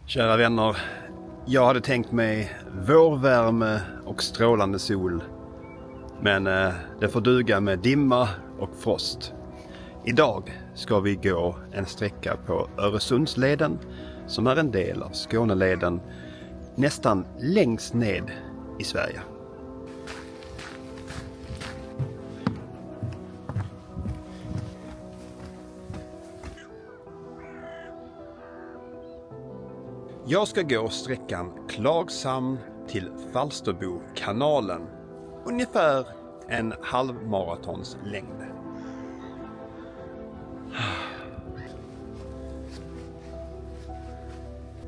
Kära vänner, jag hade tänkt mig vårvärme och strålande sol. Men det får duga med dimma och frost. Idag ska vi gå en sträcka på Öresundsleden som är en del av Skåneleden nästan längst ned i Sverige. Jag ska gå sträckan Klagshamn till Falsterbokanalen, ungefär en halvmaratons längd.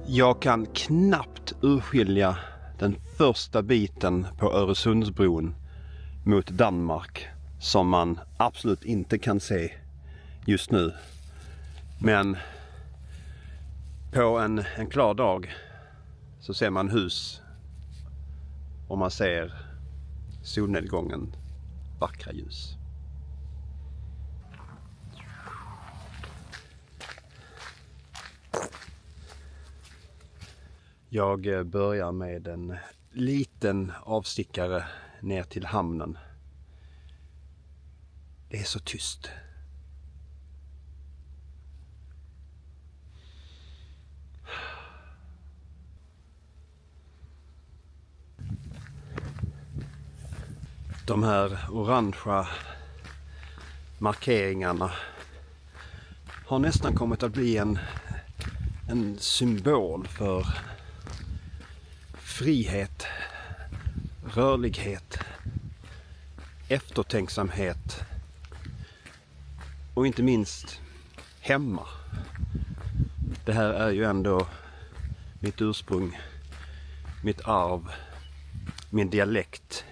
Jag kan knappt urskilja den första biten på Öresundsbron mot Danmark som man absolut inte kan se just nu. Men på en klar dag så ser man hus och man ser solnedgången vackra ljus. Jag börjar med en liten avstickare ner till hamnen. Det är så tyst. De här orangea markeringarna har nästan kommit att bli en symbol för frihet, rörlighet, eftertänksamhet och inte minst hemma. Det här är ju ändå mitt ursprung, mitt arv, min dialekt,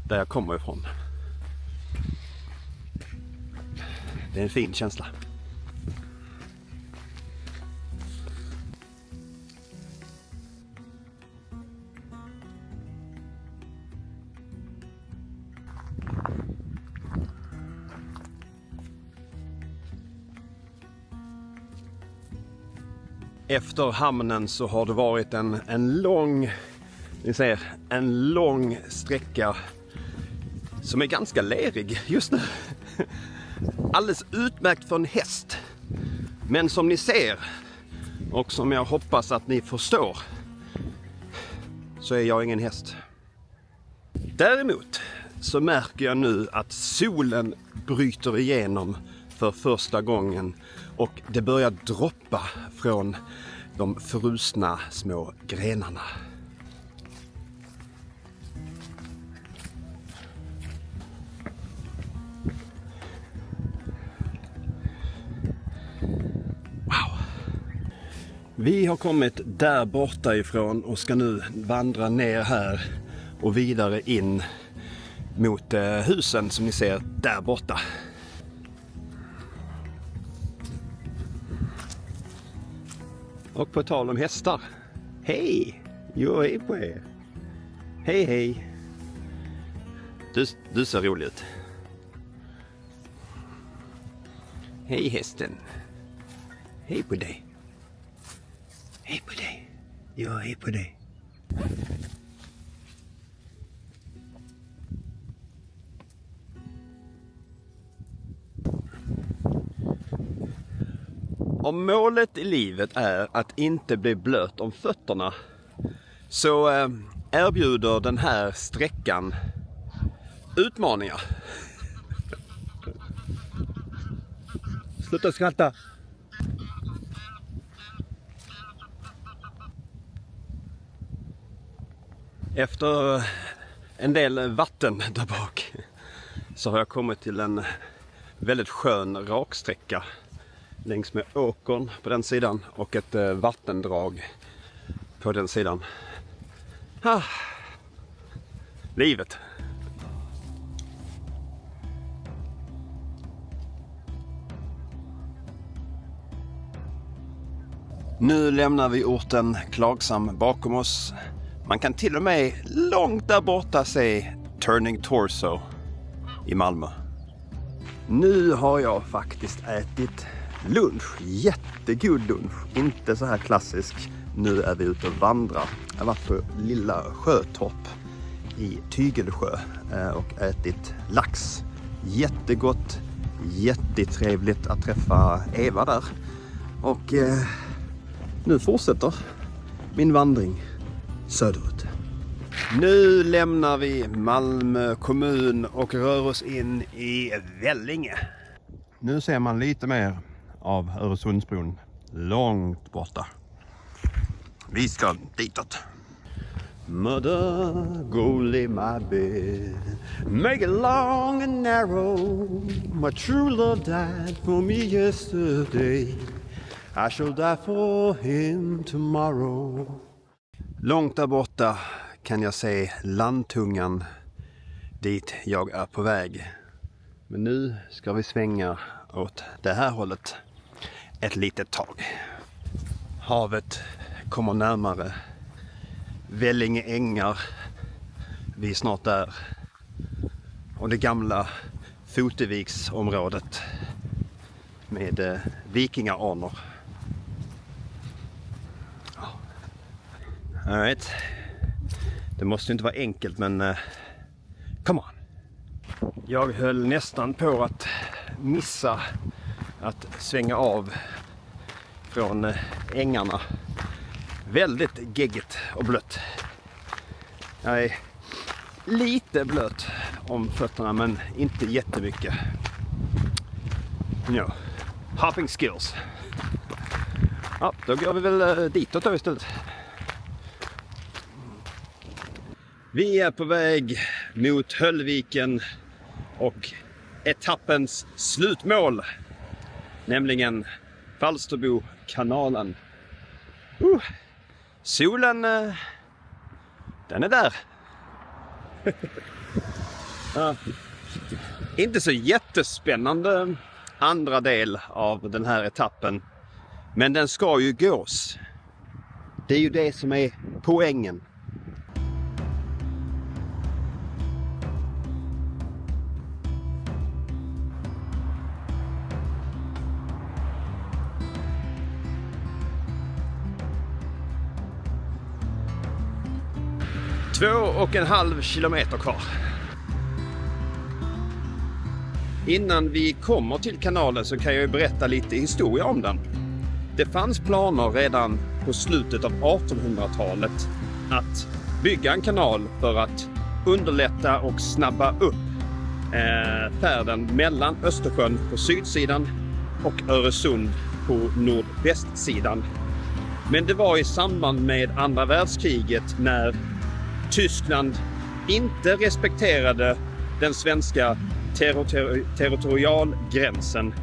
där jag kommer ifrån. Det är en fin känsla. Efter hamnen så har det varit en lång sträcka som är ganska lerig just nu. Alldeles utmärkt för en häst. Men som ni ser och som jag hoppas att ni förstår så är jag ingen häst. Däremot så märker jag nu att solen bryter igenom för första gången och det börjar droppa från de frusna små grenarna. Wow! Vi har kommit där borta ifrån och ska nu vandra ner här och vidare in mot husen som ni ser där borta. Och på tal om hästar. Hej! Jo, hej på er. Hej, hej. Du ser rolig ut. Hej hästen. Hej på dig. Hej på dig. Jo, hej på dig. Om målet i livet är att inte bli blöt om fötterna så erbjuder den här sträckan utmaningar. Sluta skratta! Efter en del vatten där bak så har jag kommit till en väldigt skön raksträcka längs med åkern på den sidan och ett vattendrag på den sidan. Livet! Nu lämnar vi orten Klagshamn bakom oss. Man kan till och med långt där borta se Turning Torso i Malmö. Nu har jag faktiskt ätit Lunch, jättegod lunch. Inte så här klassisk. Nu är vi ute och vandrar. Jag har varit på Lilla Sjötorp i Tygelsjö och ätit lax. Jättegott, jättetrevligt att träffa Eva där. Och nu fortsätter min vandring söderut. Nu lämnar vi Malmö kommun och rör oss in i Vellinge. Nu ser man lite mer av Öresundsbron långt borta. Vi ska ditåt. Mother, go lay my bed, make it long and narrow. My true love died for me yesterday. I shall die for him tomorrow. Långt där borta kan jag se landtungan dit jag är på väg. Men nu ska vi svänga åt det här hållet ett litet tag. Havet kommer närmare. Vellinge ängar. Vi är snart där. Och det gamla Foteviksområdet med vikingaanor. All right. Det måste inte vara enkelt, men come on. Jag höll nästan på att missa att svänga av från ängarna. Väldigt geggigt och blött. Jag är lite blöt om fötterna, men inte jättemycket. Ja, hopping skills. Ja, då går vi väl ditåt då istället. Vi är på väg mot Höllviken och etappens slutmål, nämligen Falsterbokanalen. Solen, den är där. Ja. Inte så jättespännande andra del av den här etappen, men den ska ju gås. Det är ju det som är poängen. - 2,5 kilometer kvar. Innan vi kommer till kanalen så kan jag ju berätta lite historia om den. Det fanns planer redan på slutet av 1800-talet att bygga en kanal för att underlätta och snabba upp färden mellan Östersjön på sydsidan och Öresund på nordvästsidan. Men det var i samband med andra världskriget när Tyskland inte respekterade den svenska territorialgränsen.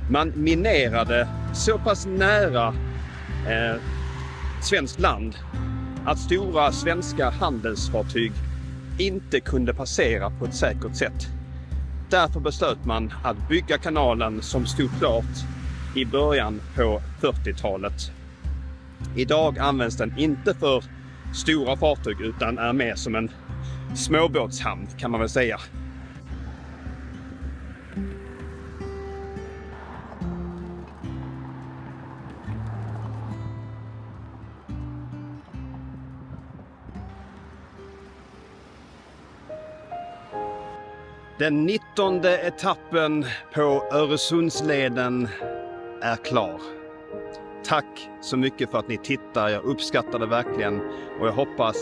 Man minerade så pass nära svenskt land att stora svenska handelsfartyg inte kunde passera på ett säkert sätt. Därför beslöt man att bygga kanalen som stod klart i början på 40-talet. Idag används den inte för stora fartyg utan är mer som en småbåtshamn, kan man väl säga. Den 19:e etappen på Öresundsleden är klar. Tack så mycket för att ni tittar, jag uppskattar det verkligen och jag hoppas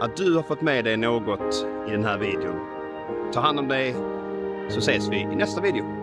att du har fått med dig något i den här videon. Ta hand om dig så ses vi i nästa video.